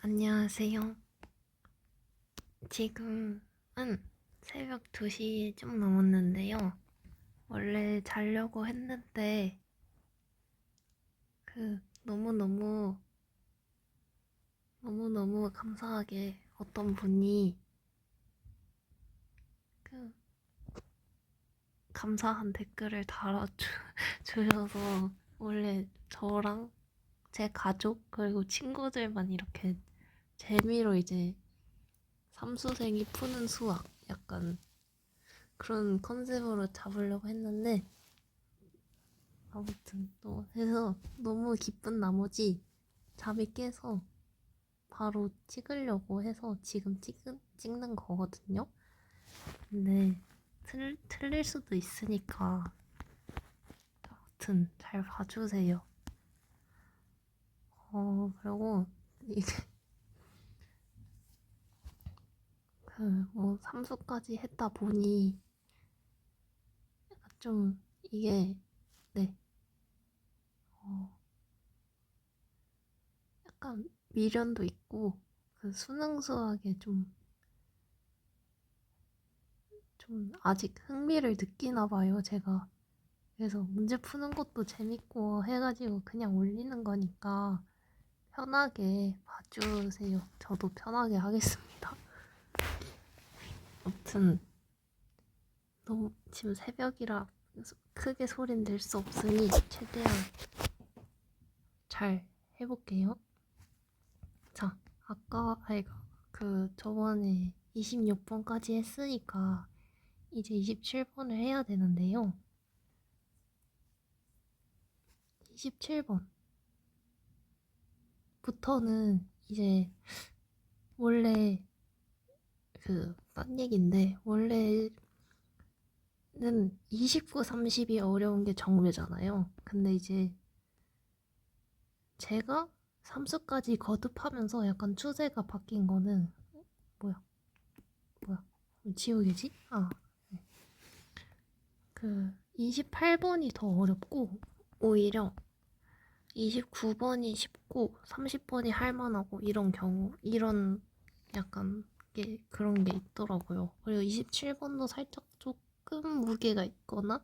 안녕하세요. 지금은 새벽 2시 좀 넘었는데요. 원래 자려고 했는데, 너무너무, 너무너무 감사하게 어떤 분이, 그, 감사한 댓글을 달아주셔서, 원래 저랑 제 가족, 그리고 친구들만 이렇게 재미로 이제 삼수생이 푸는 수학, 약간 그런 컨셉으로 잡으려고 했는데, 아무튼 또 해서 너무 기쁜 나머지 잠이 깨서 바로 찍으려고 해서 지금 찍는 거거든요. 근데 틀릴 수도 있으니까 아무튼 잘 봐주세요. 그리고 이게 뭐 삼수까지 했다 보니 약간 좀 이게 네, 어, 약간 미련도 있고 그 수능 수학에 좀 아직 흥미를 느끼나 봐요, 제가. 그래서 문제 푸는 것도 재밌고 해가지고 그냥 올리는 거니까 편하게 봐주세요. 저도 편하게 하겠습니다. 아무튼 너무 지금 새벽이라 크게 소리는 낼 수 없으니 최대한 잘 해볼게요. 자, 아까 아이가 저번에 26번까지 했으니까 이제 27번을 해야 되는데요. 27번부터는 이제 원래 딴 얘기인데 원래는 29, 30이 어려운 게 정배잖아요. 근데 이제 제가 삼수까지 거듭하면서 약간 추세가 바뀐 거는 뭐야 뭐야 지우개지? 네. 28번이 더 어렵고 오히려 29번이 쉽고 30번이 할만하고 이런 약간 그런 게 있더라고요. 그리고 27번도 살짝 조금 무게가 있거나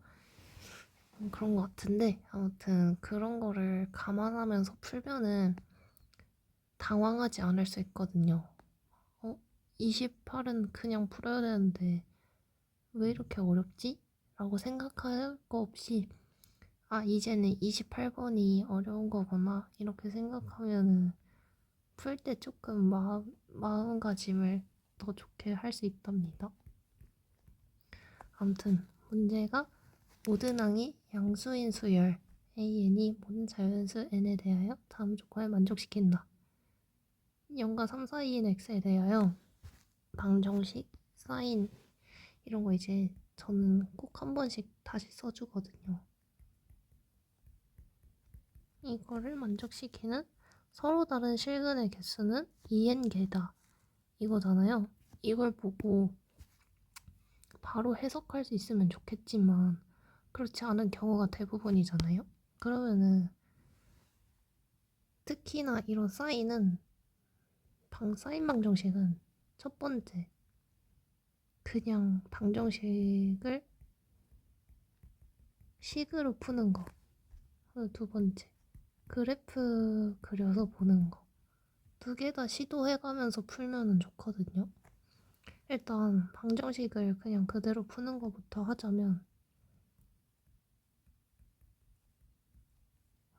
그런 것 같은데 아무튼 그런 거를 감안하면서 풀면은 당황하지 않을 수 있거든요. 28은 그냥 풀어야 되는데 왜 이렇게 어렵지? 라고 생각할 거 없이 이제는 28번이 어려운 거구나 이렇게 생각하면은 풀 때 조금 마음가짐을 더 좋게 할 수 있답니다. 아무튼 문제가 모든 항이 양수인 수열 AN이 모든 자연수 N에 대하여 다음 조건을 만족시킨다. 0과 3 사이인 X에 대하여 방정식, 사인 이런 거 이제 저는 꼭 한 번씩 다시 써주거든요. 이거를 만족시키는 서로 다른 실근의 개수는 2n개다 이거잖아요. 이걸 보고 바로 해석할 수 있으면 좋겠지만 그렇지 않은 경우가 대부분이잖아요. 그러면은 특히나 이런 사인 방정식은 첫 번째 그냥 방정식을 식으로 푸는 거. 그리고 두 번째 그래프 그려서 보는 거. 두 개 다 시도해가면서 풀면은 좋거든요. 일단 방정식을 그냥 그대로 푸는 것부터 하자면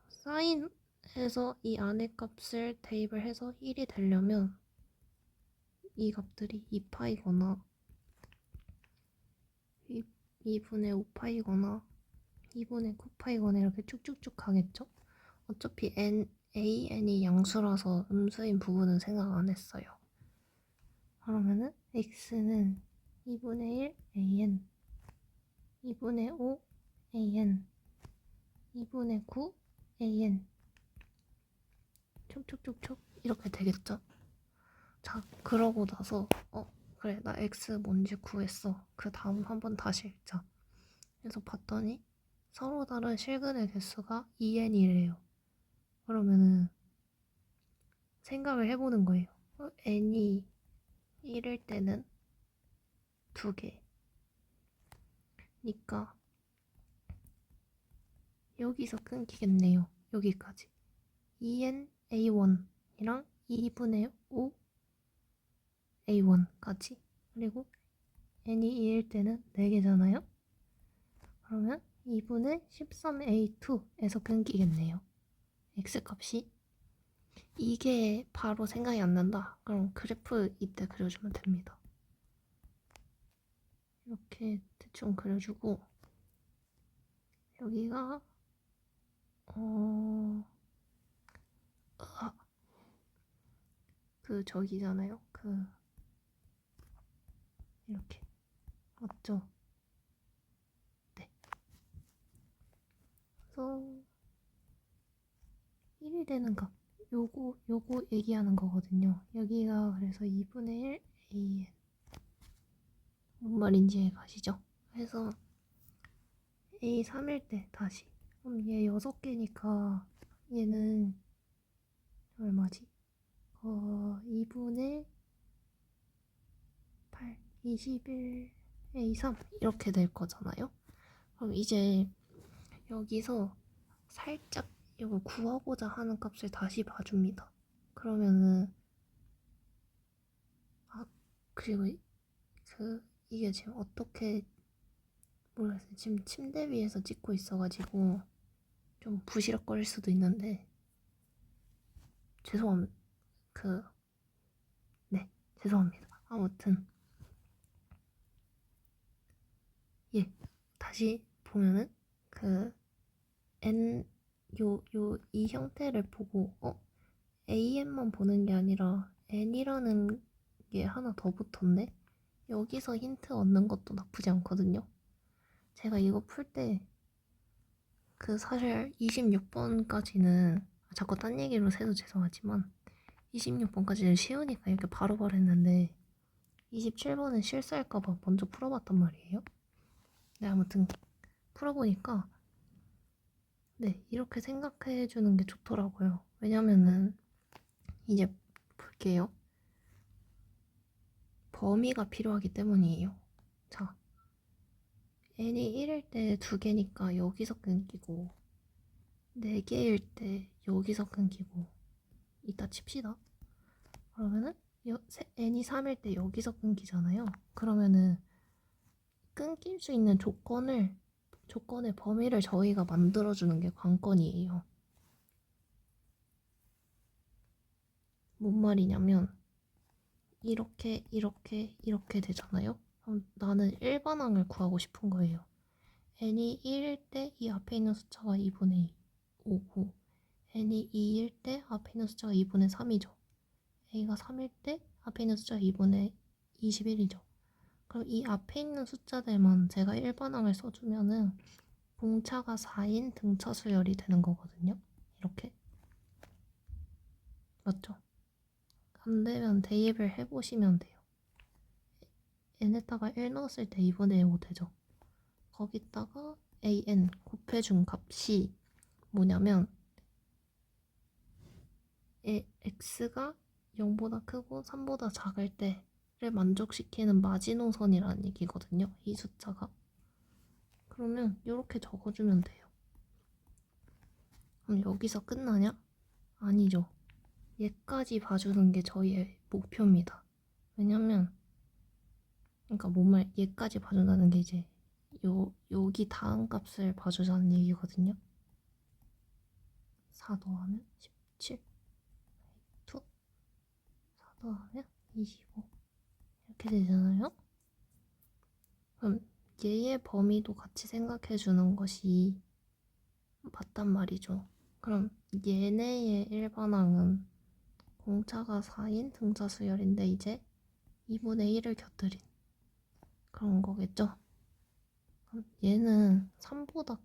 사인해서 이 안의 값을 대입을 해서 1이 되려면 이 값들이 2파이거나 2분의 5파이거나 2분의 9파이거나 이렇게 쭉쭉쭉 가겠죠? 어차피 AN이 양수라서 음수인 부분은 생각 안 했어요. 그러면은 X는 2분의 1 AN 2분의 5 AN 2분의 9 AN 쭉쭉쭉쭉 이렇게 되겠죠? 자, 그러고 나서 그래 나 X 뭔지 구했어. 그 다음 한번 다시 읽자. 그래서 봤더니 서로 다른 실근의 개수가 2n이래요. 그러면은 생각을 해보는 거예요. n이 1일 때는 2개. 니까 여기서 끊기겠네요. 여기까지. 2n a1이랑 2분의 5 a1까지. 그리고 n이 2일 때는 4개잖아요. 그러면 2분의 13a2에서 끊기겠네요. x값이. 이게 바로 생각이 안 난다. 그럼 그래프 이때 그려주면 됩니다. 이렇게 대충 그려주고 여기가 저기잖아요. 이렇게 맞죠? 네. 그래서 1이 되는 값 요거 얘기하는 거거든요. 여기가 그래서 2분의 1 an 뭔 말인지 가시죠? 그래서 a 3일 때 다시 그럼 얘 6개니까 얘는 얼마지? 2분의 8 21 a 3 이렇게 될 거잖아요. 그럼 이제 여기서 살짝 이거 구하고자 하는 값을 다시 봐줍니다. 그러면은 그리고 이게 지금 어떻게 모르겠어요. 지금 침대 위에서 찍고 있어가지고 좀 부시럭거릴 수도 있는데 죄송합니다. 네, 죄송합니다. 아무튼 예, 다시 보면은 n 이 형태를 보고 an만 보는 게 아니라 n이라는 게 하나 더 붙었네. 여기서 힌트 얻는 것도 나쁘지 않거든요. 제가 이거 풀 때 사실 26번까지는 자꾸 딴 얘기로 새서 죄송하지만 26번까지는 쉬우니까 이렇게 바로바로 했는데 27번은 실수할까봐 먼저 풀어봤단 말이에요. 네, 아무튼 풀어보니까 네, 이렇게 생각해주는 게 좋더라고요. 왜냐면은 이제 볼게요. 범위가 필요하기 때문이에요. 자, n이 1일 때 2개니까 여기서 끊기고 4개일 때 여기서 끊기고 이따 칩시다. 그러면은 n이 3일 때 여기서 끊기잖아요. 그러면은 끊길 수 있는 조건의 범위를 저희가 만들어주는 게 관건이에요. 뭔 말이냐면 이렇게 되잖아요. 그럼 나는 일반항을 구하고 싶은 거예요. n이 1일 때 이 앞에 있는 숫자가 2분의 5고 n이 2일 때 앞에 있는 숫자가 2분의 3이죠. a가 3일 때 앞에 있는 숫자가 2분의 21이죠. 그럼 이 앞에 있는 숫자들만 제가 일반항을 써주면은 봉차가 4인 등차 수열이 되는 거거든요. 이렇게. 맞죠? 안 되면 대입을 해보시면 돼요. n에다가 1 넣었을 때 2분의 5 되죠. 거기다가 an 곱해준 값이 뭐냐면 x가 0보다 크고 3보다 작을 때를 만족시키는 마지노선이라는 얘기거든요. 이 숫자가. 그러면 이렇게 적어주면 돼요. 그럼 여기서 끝나냐? 아니죠. 얘까지 봐주는 게 저희의 목표입니다. 왜냐면 그러니까 뭔말 얘까지 봐준다는 게 이제 여기 다음 값을 봐주자는 얘기거든요. 4 더하면 17 2 4 더하면 25 이렇게 되잖아요. 그럼 얘의 범위도 같이 생각해 주는 것이 맞단 말이죠. 그럼 얘네의 일반항은 공차가 4인 등차 수열인데 이제 2분의 1을 곁들인 그런 거겠죠. 그럼 얘는 3보다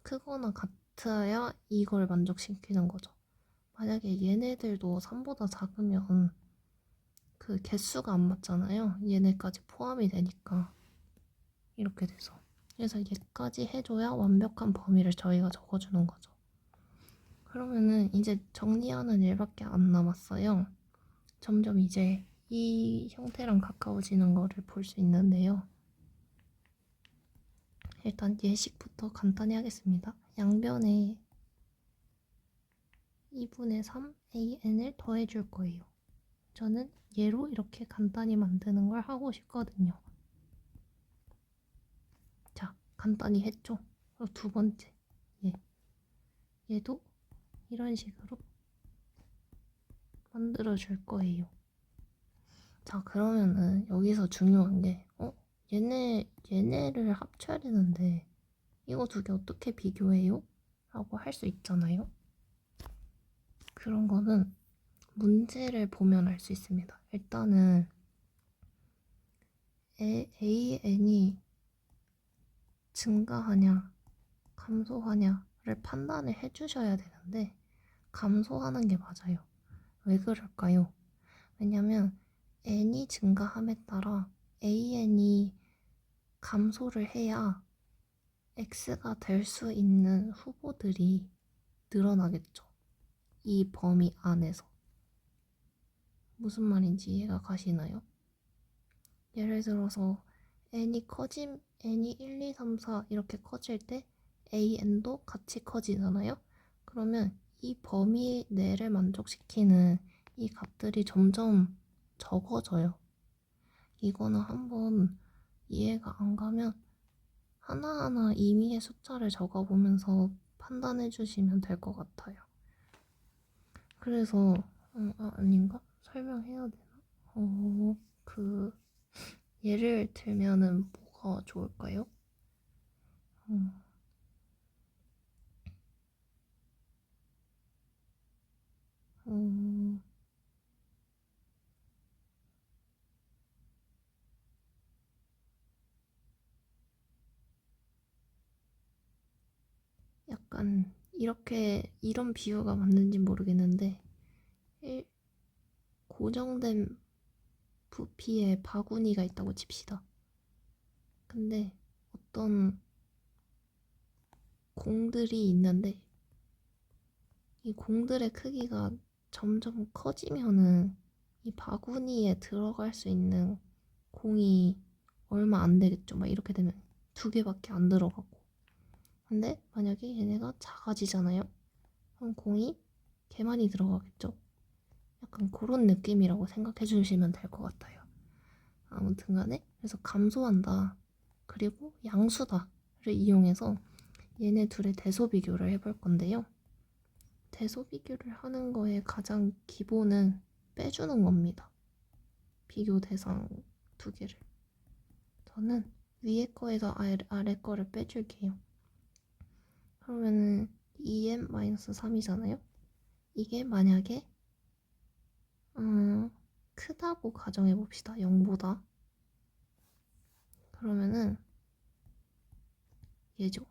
크거나 같아야 이걸 만족시키는 거죠. 만약에 얘네들도 3보다 작으면 개수가 안 맞잖아요. 얘네까지 포함이 되니까 이렇게 돼서 그래서 얘까지 해줘야 완벽한 범위를 저희가 적어주는 거죠. 그러면은 이제 정리하는 일밖에 안 남았어요. 점점 이제 이 형태랑 가까워지는 거를 볼 수 있는데요. 일단 예식부터 간단히 하겠습니다. 양변에 2분의 3 AN을 더해줄 거예요. 저는 얘로 이렇게 간단히 만드는 걸 하고 싶거든요. 자, 간단히 했죠? 그리고 두 번째, 얘도 이런 식으로 만들어줄 거예요. 자, 그러면은 여기서 중요한 게, 얘네를 합쳐야 되는데, 이거 두 개 어떻게 비교해요? 라고 할 수 있잖아요. 그런 거는 문제를 보면 알 수 있습니다. 일단은 AN이 증가하냐 감소하냐를 판단을 해주셔야 되는데 감소하는 게 맞아요. 왜 그럴까요? 왜냐면 n이 증가함에 따라 an이 감소를 해야 x가 될 수 있는 후보들이 늘어나겠죠. 이 범위 안에서. 무슨 말인지 이해가 가시나요? 예를 들어서 n이 1, 2, 3, 4 이렇게 커질 때 an도 같이 커지잖아요. 그러면 이 범위 내를 만족시키는 이 값들이 점점 적어져요. 이거는 한번 이해가 안 가면 하나하나 임의의 숫자를 적어보면서 판단해 주시면 될 것 같아요. 그래서 아닌가? 설명해야 되나? 그 예를 들면은 뭐가 좋을까요? 음, 음, 약간 이런 비유가 맞는지 모르겠는데 일- 고정된 부피에 바구니가 있다고 칩시다. 근데 어떤 공들이 있는데 이 공들의 크기가 점점 커지면은 이 바구니에 들어갈 수 있는 공이 얼마 안 되겠죠. 막 이렇게 되면 두 개밖에 안 들어가고. 근데 만약에 얘네가 작아지잖아요. 그럼 공이 개 많이 들어가겠죠. 약간 그런 느낌이라고 생각해 주시면 될 것 같아요. 아무튼 간에 그래서 감소한다. 그리고 양수다를 이용해서 얘네 둘의 대소 비교를 해볼 건데요. 대소 비교를 하는 거의 가장 기본은 빼주는 겁니다. 비교 대상 두 개를. 저는 위에 거에서 아래 거를 빼줄게요. 그러면은 2n-3이잖아요. 이게 만약에 크다고 가정해 봅시다. 0보다. 그러면은 얘죠.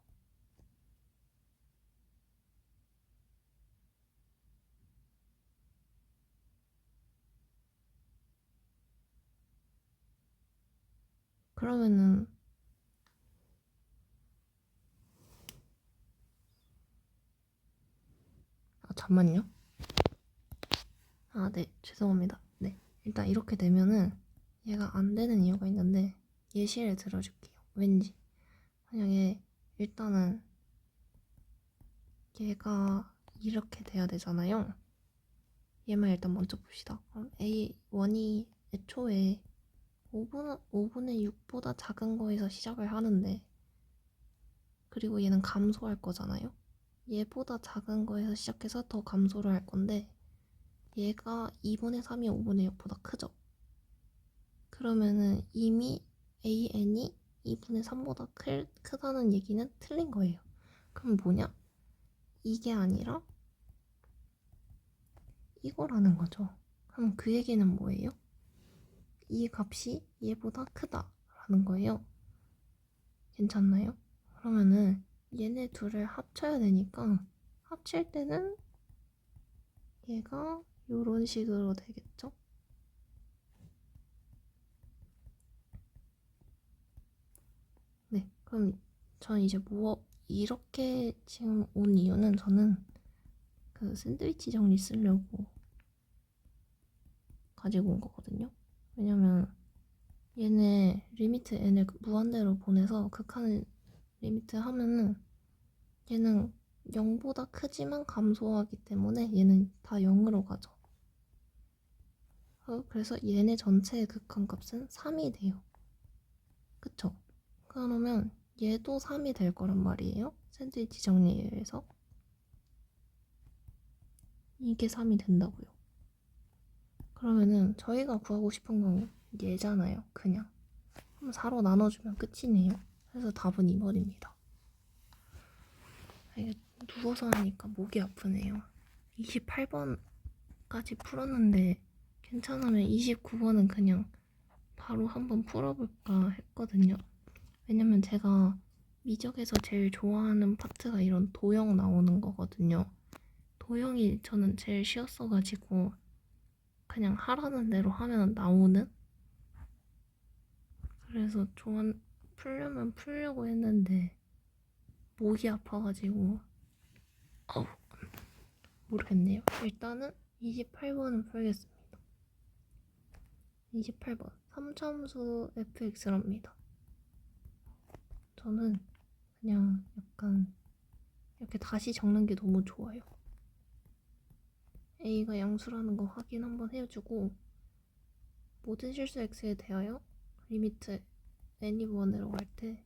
그러면은 잠만요. 네, 죄송합니다. 네, 일단 이렇게 되면은 얘가 안 되는 이유가 있는데 예시를 들어줄게요. 왠지 만약에 일단은 얘가 이렇게 돼야 되잖아요. 얘만 일단 먼저 봅시다. 그럼 A1이 애초에 5분의 6보다 작은 거에서 시작을 하는데 그리고 얘는 감소할 거잖아요. 얘보다 작은 거에서 시작해서 더 감소를 할 건데 얘가 2분의 3이 5분의 6보다 크죠. 그러면은 이미 AN이 2분의 3보다 크다는 얘기는 틀린 거예요. 그럼 뭐냐? 이게 아니라 이거라는 거죠. 그럼 그 얘기는 뭐예요? 이 값이 얘보다 크다라는 거예요. 괜찮나요? 그러면은 얘네 둘을 합쳐야 되니까 합칠 때는 얘가 이런 식으로 되겠죠? 네, 그럼 저는 이제 이렇게 지금 온 이유는 저는 그 샌드위치 정리 쓰려고 가지고 온 거거든요. 왜냐면 얘네 리미트 n을 무한대로 보내서 극한 리미트 하면은 얘는 0보다 크지만 감소하기 때문에 얘는 다 0으로 가죠. 그래서 얘네 전체의 극한값은 3이 돼요. 그쵸? 그러면 얘도 3이 될 거란 말이에요. 샌드위치 정리에서 이게 3이 된다고요. 그러면은 저희가 구하고 싶은 건 얘잖아요. 그냥 그럼 4로 나눠주면 끝이네요. 그래서 답은 2번입니다. 이게 누워서 하니까 목이 아프네요. 28번까지 풀었는데 괜찮으면 29번은 그냥 바로 한번 풀어볼까 했거든요. 왜냐면 제가 미적에서 제일 좋아하는 파트가 이런 도형 나오는 거거든요. 도형이 저는 제일 쉬웠어가지고 그냥 하라는 대로 하면 나오는? 그래서 풀려면 풀려고 했는데 목이 아파가지고 모르겠네요. 일단은 28번은 풀겠습니다. 28번 3참수 fx랍니다. 저는 그냥 약간 이렇게 다시 적는 게 너무 좋아요. a가 양수라는 거 확인 한번 해주고 모든 실수 x에 대하여 리미트 n이 무한대로 갈 때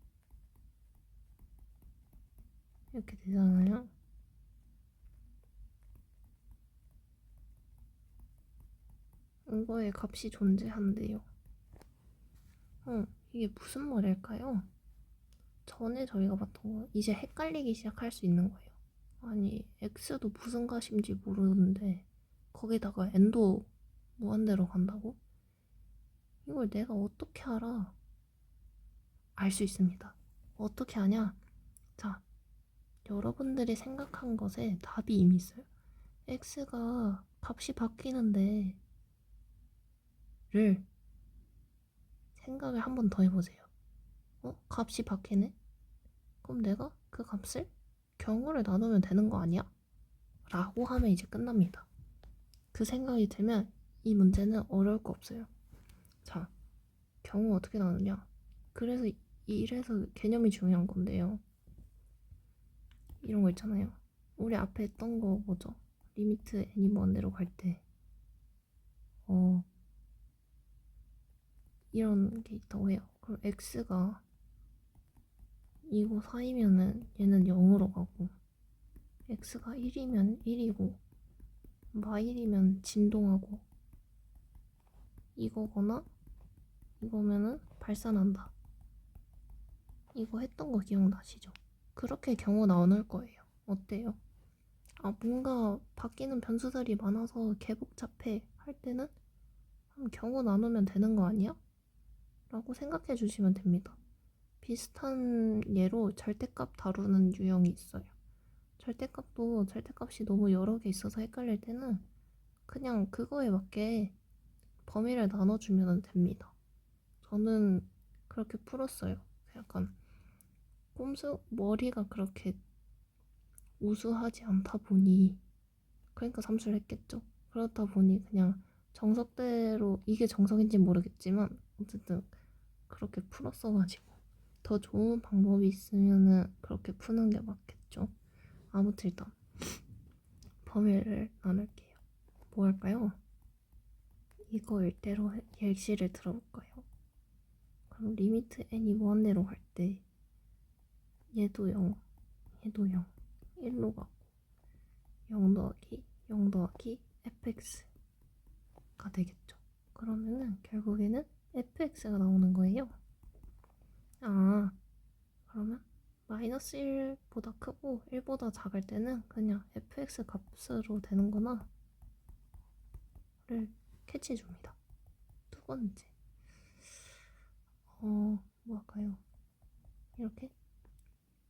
이렇게 되잖아요. 이거의 값이 존재한대요. 이게 무슨 말일까요? 전에 저희가 봤던 거 이제 헷갈리기 시작할 수 있는 거예요. 아니 x도 무슨 값인지 모르는데 거기다가 n도 무한대로 간다고? 이걸 내가 어떻게 알아? 알 수 있습니다. 어떻게 아냐? 자, 여러분들이 생각한 것에 답이 이미 있어요. x가 값이 바뀌는데 를 생각을 한 번 더 해보세요. 값이 바뀌네? 그럼 내가 그 값을 경우를 나누면 되는 거 아니야? 라고 하면 이제 끝납니다. 그 생각이 들면 이 문제는 어려울 거 없어요. 자, 경우 어떻게 나누냐? 그래서 이래서 개념이 중요한 건데요. 이런 거 있잖아요. 우리 앞에 했던 거 뭐죠? 리미트 n이 무한대로 갈 때 이런 게 있다고 해요. 그럼 x가 2고 4이면은 얘는 0으로 가고 x가 1이면 1이고 마일이면 진동하고 이거거나 이거면은 발산한다. 이거 했던 거 기억나시죠? 그렇게 경우 나눌 거예요. 어때요? 뭔가 바뀌는 변수들이 많아서 개복잡해 할 때는 경우 나누면 되는 거 아니야? 라고 생각해 주시면 됩니다. 비슷한 예로 절대값 다루는 유형이 있어요. 절대값이 너무 여러 개 있어서 헷갈릴 때는 그냥 그거에 맞게 범위를 나눠주면 됩니다. 저는 그렇게 풀었어요. 약간 머리가 그렇게 우수하지 않다 보니 그러니까 삼수를 했겠죠. 그렇다 보니 그냥 정석대로 이게 정석인지 모르겠지만 어쨌든 그렇게 풀었어가지고 더 좋은 방법이 있으면은 그렇게 푸는 게 맞겠죠. 아무튼 일단 범위를 나눌게요. 뭐 할까요? 이거 일대로 예시를 들어볼까요? 그럼 리미트 n이 무한대로 갈 때 얘도 0, 얘도 0, 1로 가고 0 더하기 0 더하기 fx가 되겠죠. 그러면은 결국에는 fx가 나오는 거예요. 그러면 마이너스 1보다 크고 1보다 작을 때는 그냥 fx 값으로 되는 거나 를 캐치해 줍니다. 두 번째 뭐 할까요? 이렇게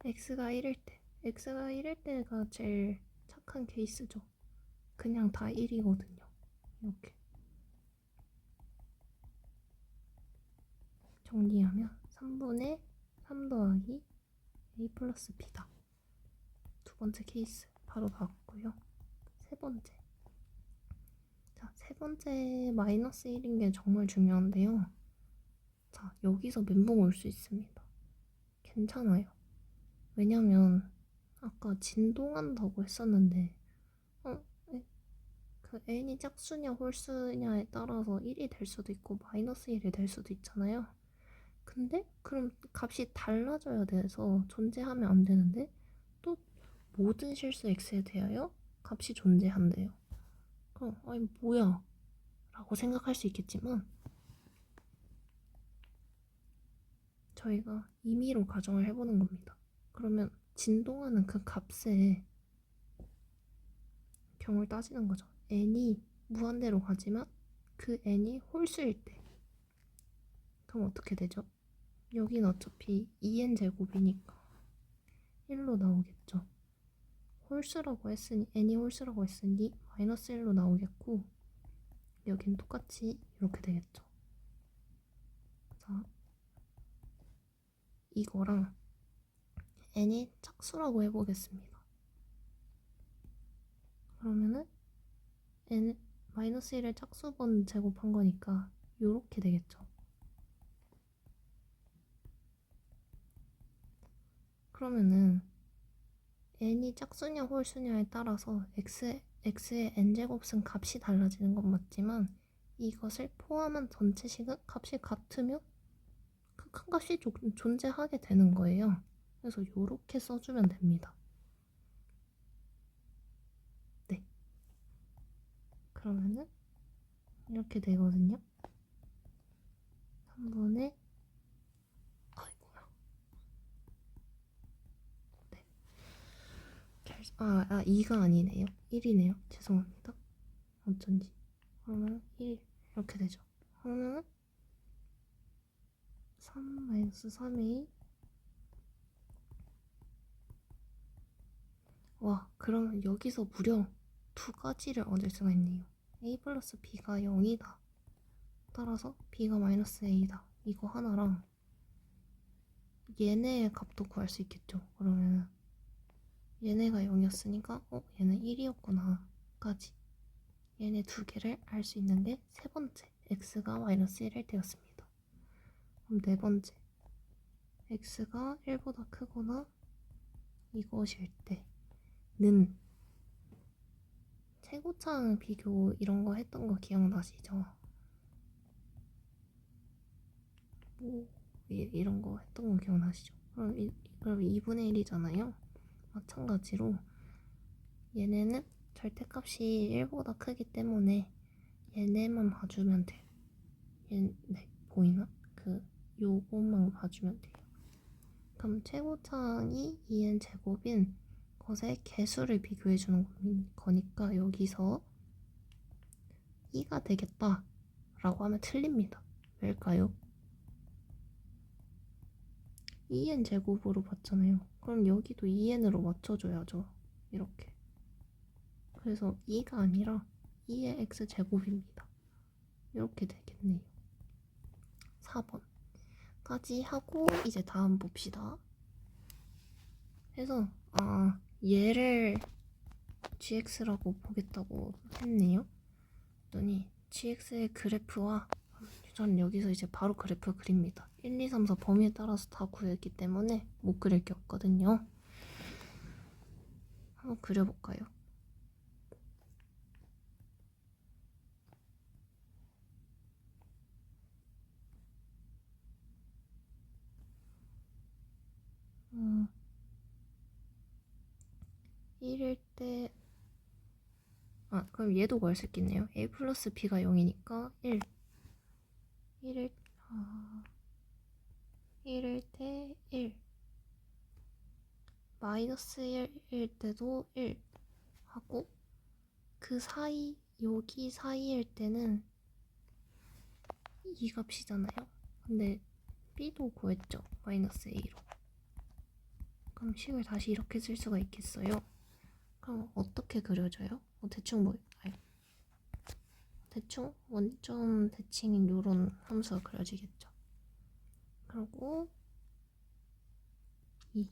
x가 1일 때가 제일 착한 케이스죠. 그냥 다 1이거든요. 이렇게 정리하면 3분의 3 더하기 a 플러스 b다. 두 번째 케이스 바로 나왔고요. 세 번째. 자, 세 번째 마이너스 1인 게 정말 중요한데요. 자, 여기서 멘붕 올 수 있습니다. 괜찮아요. 왜냐면 아까 진동한다고 했었는데 어, 그 n이 짝수냐 홀수냐에 따라서 1이 될 수도 있고 마이너스 1이 될 수도 있잖아요. 근데 그럼 값이 달라져야 돼서 존재하면 안 되는데 또 모든 실수 x에 대하여 값이 존재한대요. 그럼 아니 뭐야 라고 생각할 수 있겠지만 저희가 임의로 가정을 해보는 겁니다. 그러면 진동하는 그 값의 경우를 따지는 거죠. n이 무한대로 가지만 그 n이 홀수일 때 그럼 어떻게 되죠? 여긴 어차피 2n 제곱이니까 1로 나오겠죠. 홀수라고 했으니 n이 홀수라고 했으니 마이너스 1로 나오겠고 여긴 똑같이 이렇게 되겠죠. 자, 이거랑 n이 짝수라고 해보겠습니다. 그러면은 n 마이너스 1을 짝수번 제곱한 거니까 요렇게 되겠죠. 그러면은 n이 짝수냐 홀수냐에 따라서 x의 n제곱 쓴 값이 달라지는 건 맞지만 이것을 포함한 전체 식은 값이 같으면 그 큰 값이 존재하게 되는 거예요. 그래서 요렇게 써주면 됩니다. 네. 그러면은 이렇게 되거든요. 3분의 아이고야. 네. 2가 아니네요. 1이네요. 죄송합니다. 어쩐지. 그러면 1 이렇게 되죠. 그러면 3-3이 와, 그러면 여기서 무려 두 가지를 얻을 수가 있네요. a 플러스 b가 0이다. 따라서 b가 마이너스 a다. 이거 하나랑 얘네의 값도 구할 수 있겠죠. 그러면 얘네가 0이었으니까 얘는 1이었구나 까지 얘네 두 개를 알 수 있는 게 세 번째 x가 마이너스 1일 때였습니다. 그럼 네 번째 x가 1보다 크거나 이것일 때는 최고차항 비교 이런 거 했던 거 기억나시죠? 뭐 이런 거 했던 거 기억나시죠? 그럼 2분의 1이잖아요. 마찬가지로 얘네는 절대값이 1보다 크기 때문에 얘네만 봐주면 돼요. 네, 보이나? 요것만 봐주면 돼요. 그럼 최고차항이 2n 제곱인 것의 개수를 비교해주는 거니까 여기서 2가 되겠다 라고 하면 틀립니다. 왜일까요? 2n 제곱으로 봤잖아요. 그럼 여기도 2n으로 맞춰줘야죠. 이렇게. 그래서 2가 아니라 2의 x 제곱입니다. 이렇게 되겠네요. 4번까지 하고 이제 다음 봅시다. 그래서 얘를 gx라고 보겠다고 했네요. 그랬더니 gx의 그래프와 저는 여기서 이제 바로 그래프 그립니다. 1, 2, 3, 4 범위에 따라서 다 구했기 때문에 못 그릴 게 없거든요. 한번 그려볼까요? 음, 1일 때 그럼 얘도 구할 수 있겠네요. a 플러스 b가 0이니까 1일 1일 때 1 마이너스 1일 때도 1 하고 그 사이 여기 사이일 때는 이 값이잖아요. 근데 b도 구했죠. 마이너스 a로. 그럼 식을 다시 이렇게 쓸 수가 있겠어요? 그럼 어떻게 그려져요? 대충 원점 대칭인 요런 함수가 그려지겠죠. 그리고 2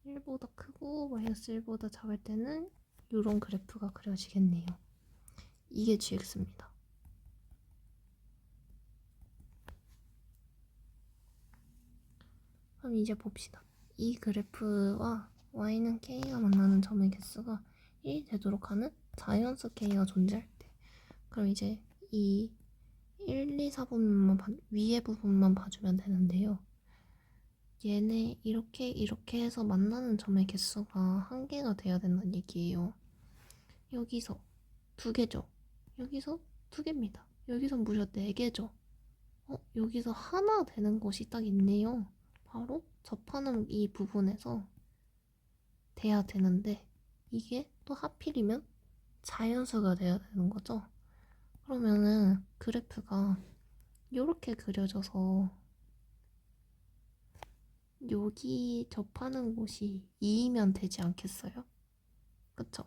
1보다 크고 마이너스 1보다 작을 때는 이런 그래프가 그려지겠네요. 이게 gx입니다. 그럼 이제 봅시다. 이 그래프와 y는 k가 만나는 점의 개수가 1이 되도록 하는 자연수 k가 존재할 때, 그럼 이제 이 1, 2, 4부분만 위에 부분만 봐주면 되는데요. 얘네 이렇게 해서 만나는 점의 개수가 한 개가 돼야 된다는 얘기예요. 여기서 2개죠. 여기서 2개입니다. 여기서 무려 4개죠. 여기서 하나 되는 곳이 딱 있네요. 바로 접하는 이 부분에서 돼야 되는데 이게 또 하필이면 자연수가 돼야 되는 거죠. 그러면은 그래프가 이렇게 그려져서 여기 접하는 곳이 2이면 되지 않겠어요? 그쵸?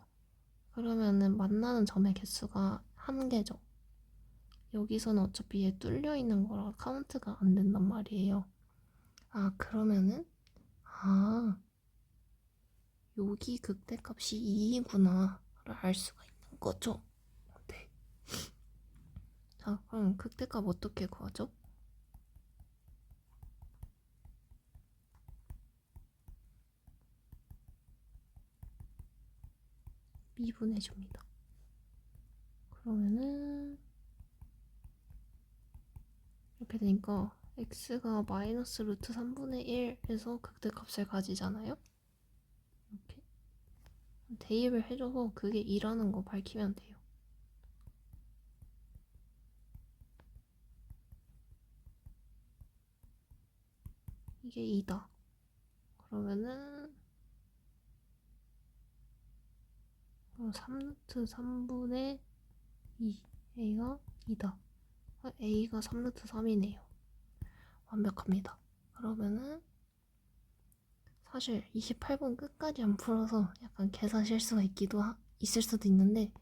그러면은 만나는 점의 개수가 한 개죠. 여기서는 어차피 얘 뚫려 있는 거라 카운트가 안 된단 말이에요. 그러면은 여기 극대값이 2이구나 를 알 수가 있는 거죠. 네. 자, 그럼 극대값 어떻게 구하죠? 미분해줍니다. 그러면은 이렇게 되니까 x가 마이너스 루트 3분의 1에서 극대값을 가지잖아요. 이렇게 대입을 해줘서 그게 2라는 거 밝히면 돼요. 이게 2다. 그러면은 3루트 3분의 2 a가 2다. a가 3루트 3이네요. 완벽합니다. 그러면은 사실 28번 끝까지 안 풀어서 약간 계산 실수가 있을 수도 있는데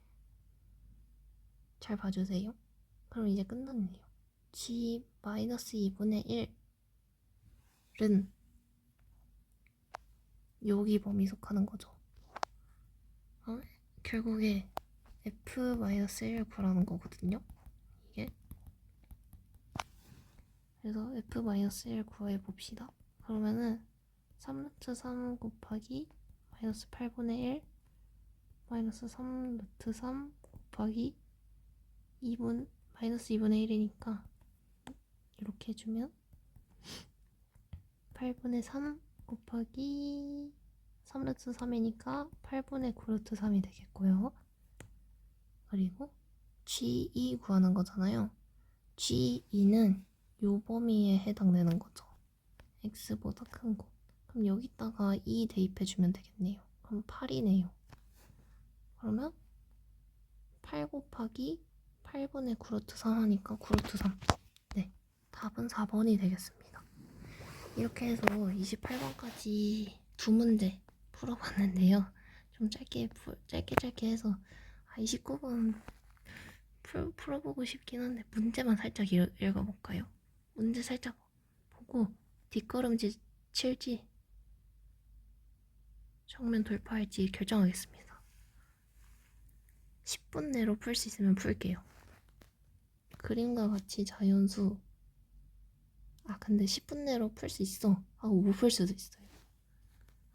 잘 봐주세요. 그럼 이제 끝났네요. g-2분의 1은 여기 범위 속하는 거죠. 결국에 f-1을 구하라는 거거든요. 이게. 그래서 f-1 구해봅시다. 그러면은 3루트 3 곱하기 마이너스 8분의 1 마이너스 3루트 3 곱하기 2분 마이너스 2분의 1이니까 이렇게 해주면 8분의 3 곱하기 3루트 3이니까 8분의 9루트 3이 되겠고요. 그리고 G2 구하는 거잖아요. G2는 요 범위에 해당되는 거죠. x보다 큰 거. 그럼 여기다가 2 대입해주면 되겠네요. 그럼 8이네요. 그러면 8 곱하기 8분의 9루트 3 하니까 9루트 3. 네, 답은 4번이 되겠습니다. 이렇게 해서 28번까지 두 문제 풀어봤는데요. 좀 짧게 해서 29번 풀어보고 싶긴 한데 문제만 살짝 읽어볼까요? 문제 살짝 보고 뒷걸음질 칠지 정면 돌파할지 결정하겠습니다. 10분 내로 풀 수 있으면 풀게요. 그림과 같이 자연수. 근데 10분 내로 풀 수 있어. 못 풀 수도 있어요.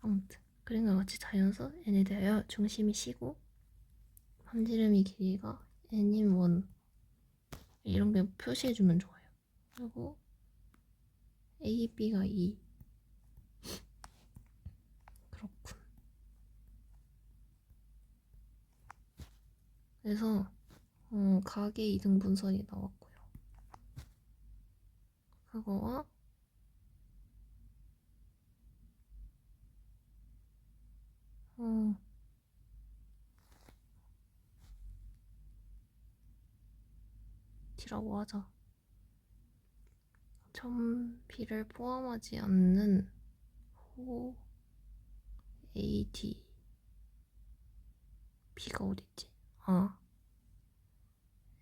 아무튼 그림과 같이 자연수 n에 대하여 중심이 C고 반지름이 길이가 n인 원 이런 게 표시해주면 좋아요. 그리고 a, b가 2. 그렇군. 그래서 가계 이등분선이 나왔고요. 그거와 D라고 하자. 점 B를 포함하지 않는 호 AD B가 어딨지?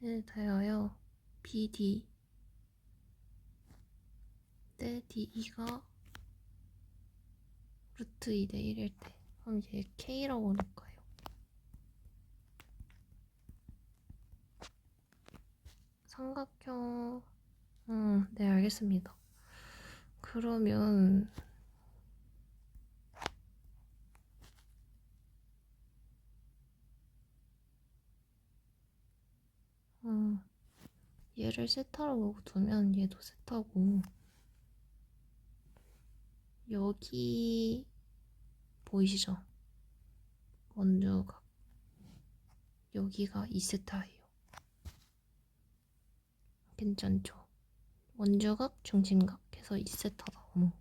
에 대하여 BD 때 DE가 루트 2대 1일 때 그럼 얘 K라고 넣을까요? 삼각형 네 알겠습니다. 그러면 얘를 세타로 두면 얘도 세타고 여기 보이시죠? 원주각 여기가 2세타예요. 괜찮죠? 원주각 중심각 해서 2세타 나오는 거.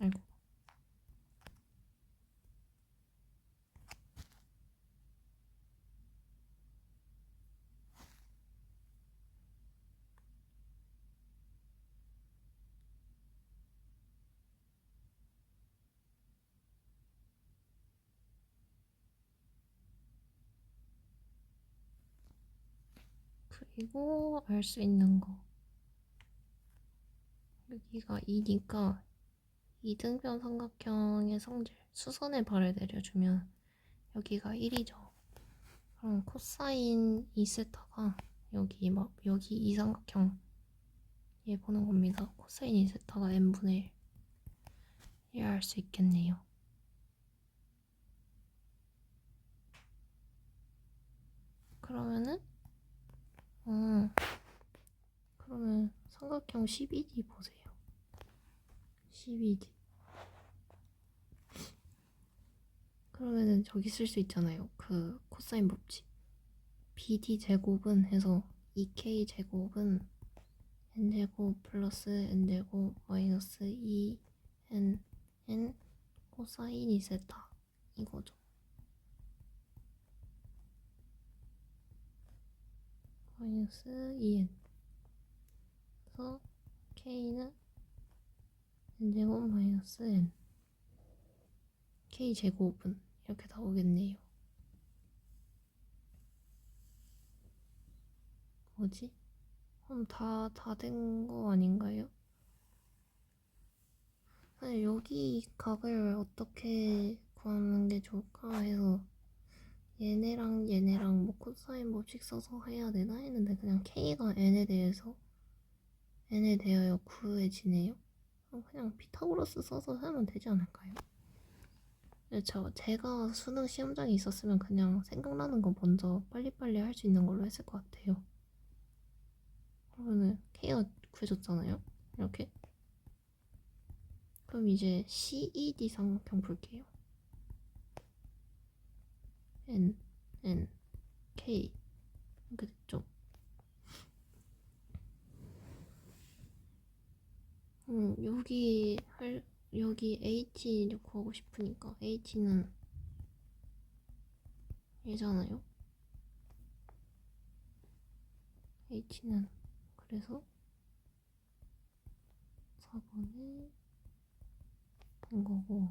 아이고. 그리고 알 수 있는 거 여기가 2니까 이등변 삼각형의 성질 수선의 발을 내려주면 여기가 1이죠. 그럼 코사인 2세타가 여기 이 삼각형 얘 보는 겁니다. 코사인 2세타가 n분의 1 이해할 수 있겠네요. 그러면은 그러면 삼각형 12D 보세요. 12D 그러면은 저기 쓸 수 있잖아요. 그 코사인 법칙 BD 제곱은 해서 2K 제곱은 n제곱 플러스 n제곱 마이너스 2nn 코사인 2세타 이거죠. 마이너스 2n 그래서 k는 n제곱 마이너스 n k제곱은 이렇게 나오겠네요. 뭐지? 그럼 다 된 거 아닌가요? 아니, 여기 각을 어떻게 구하는 게 좋을까 해서 얘네랑 얘네랑 뭐 코사인 법칙 써서 해야 되나 했는데 그냥 k가 n에 대하여 구해지네요. 그럼 그냥 피타고라스 써서 하면 되지 않을까요? 제가 수능 시험장에 있었으면 그냥 생각나는 거 먼저 빨리빨리 할 수 있는 걸로 했을 것 같아요. 그러면은 K가 구해졌잖아요. 이렇게. 그럼 이제 CED 삼각형 볼게요. N, K 이렇게 됐죠. 여기 H 구하고 싶으니까 H는 얘잖아요. H는 그래서 4번에 된 거고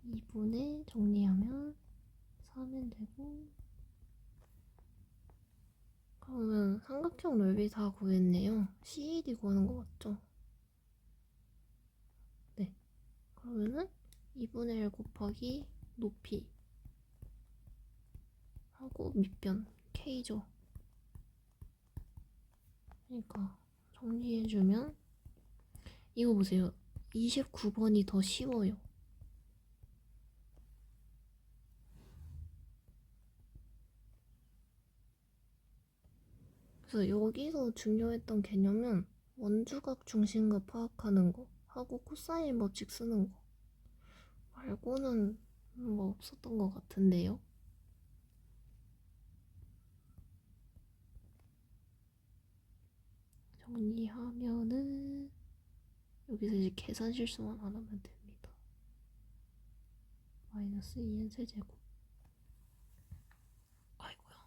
2분의 정리하면 4면 되고 그러면 삼각형 넓이 다 구했네요. CED 구하는 거 맞죠? 네. 그러면은 2분의 1 곱하기 높이 하고 밑변 K죠. 그러니까 정리해주면 이거 보세요. 29번이 더 쉬워요. 그래서 여기서 중요했던 개념은 원주각 중심각 파악하는 거 하고 코사인 법칙 쓰는 거 말고는 뭐 없었던 것 같은데요. 정리하면은 여기서 이제 계산 실수만 안 하면 됩니다. 마이너스 2n 세제곱 아이고요.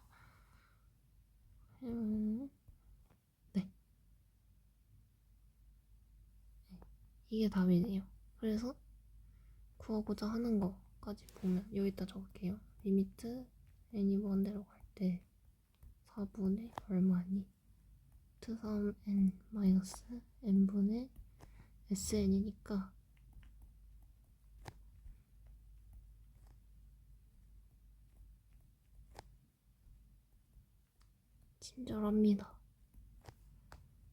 네. 이게 답이네요. 그래서 구하고자 하는 거까지 보면 여기다 적을게요. 리미트 n이 무한대로 갈 때 4분의 얼마니? 루트 3n 마이너스 n분의 sn이니까 친절합니다.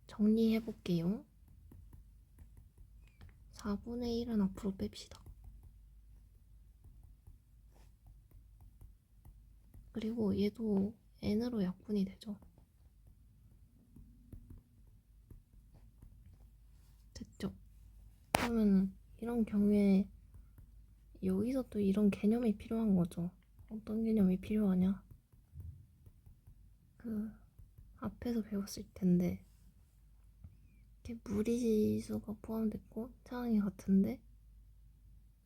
정리해볼게요. 4분의 1은 앞으로 뺍시다. 그리고 얘도 n으로 약분이 되죠. 됐죠? 그러면 이런 경우에 여기서 또 이런 개념이 필요한 거죠. 어떤 개념이 필요하냐? 그 앞에서 배웠을 텐데 이렇게 무리수가 포함됐고 차항이 같은데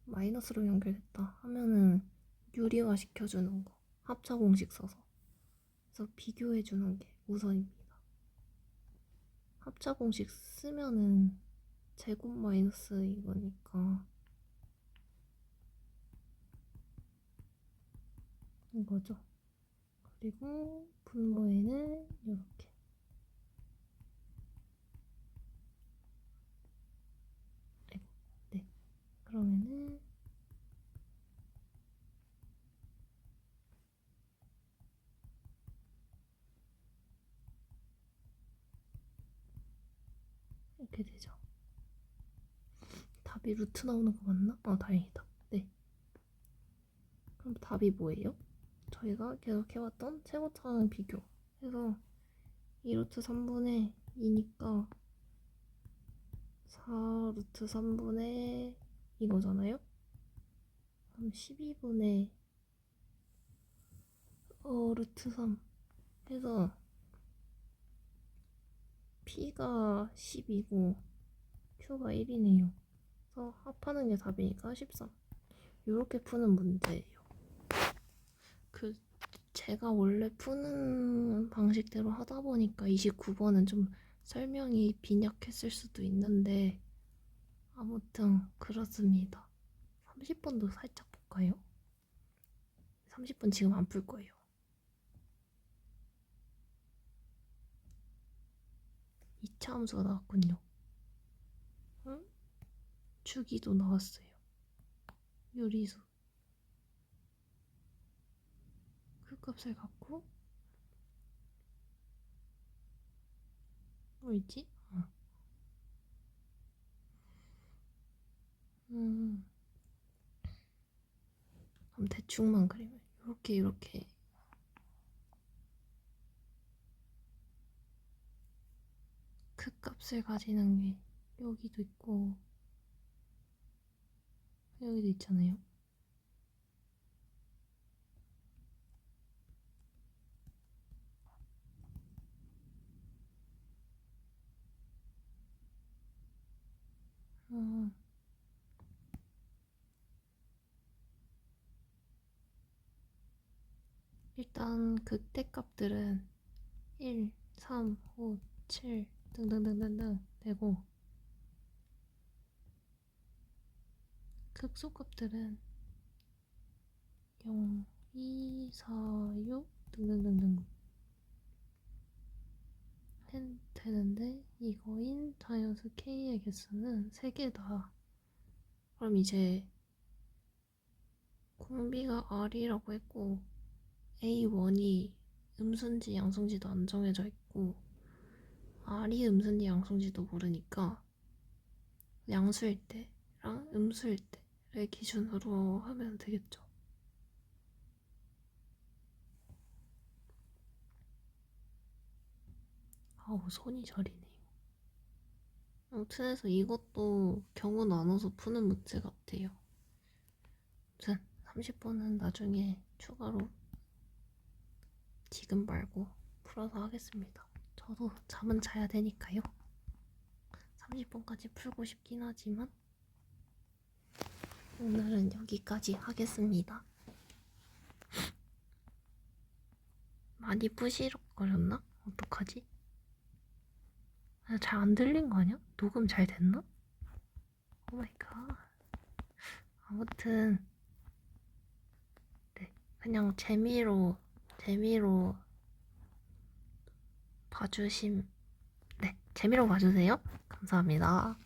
마이너스로 연결됐다 하면은 유리화 시켜주는 거 합차 공식 써서 그래서 비교해주는 게 우선입니다. 합차 공식 쓰면은 제곱 마이너스 이거니까 이거죠. 그리고 분모에는 이렇게 네 그러면은 이렇게 되죠. 답이 루트 나오는 거 맞나? 다행이다. 네. 그럼 답이 뭐예요? 저희가 계속 해왔던 최고차항 비교 해서 2루트 3분의 2니까 4루트 3분의 이거잖아요? 그럼 12분의 루트 3 해서 P가 10이고 Q가 1이네요. 그래서 합하는 게 답이니까 13. 이렇게 푸는 문제예요. 제가 원래 푸는 방식대로 하다 보니까 29번은 좀 설명이 빈약했을 수도 있는데 아무튼 그렇습니다. 30번도 살짝 볼까요? 30번 지금 안 풀 거예요. 2차 함수가 나왔군요. 응? 주기도 나왔어요. 요리수. 그 값을 갖고 뭐였지? 그럼 대충만 그리면 이렇게 그 값을 가지는 게 여기도 있고 여기도 있잖아요. 일단 극대값들은 1, 3, 5, 7 등등등등등 되고 극소값들은 0, 2, 4, 6 등등등등 되는데 이거인 자연수 K의 개수는 3개다. 그럼 이제 공비가 R이라고 했고 A1이 음수인지 양수인지도 안 정해져 있고 R이 음수인지 양수인지도 모르니까 양수일 때랑 음수일 때를 기준으로 하면 되겠죠. 아우 손이 저리네요. 아무튼 해서 이것도 경우 나눠서 푸는 문제 같아요. 아무튼 30번은 나중에 추가로 지금 말고 풀어서 하겠습니다. 저도 잠은 자야 되니까요. 30번까지 풀고 싶긴 하지만 오늘은 여기까지 하겠습니다. 많이 부시럭거렸나? 어떡하지? 잘 안 들린 거 아니야? 녹음 잘 됐나? 오마이갓. 아무튼 네 그냥 재미로 봐주심 재미로 봐주세요. 감사합니다.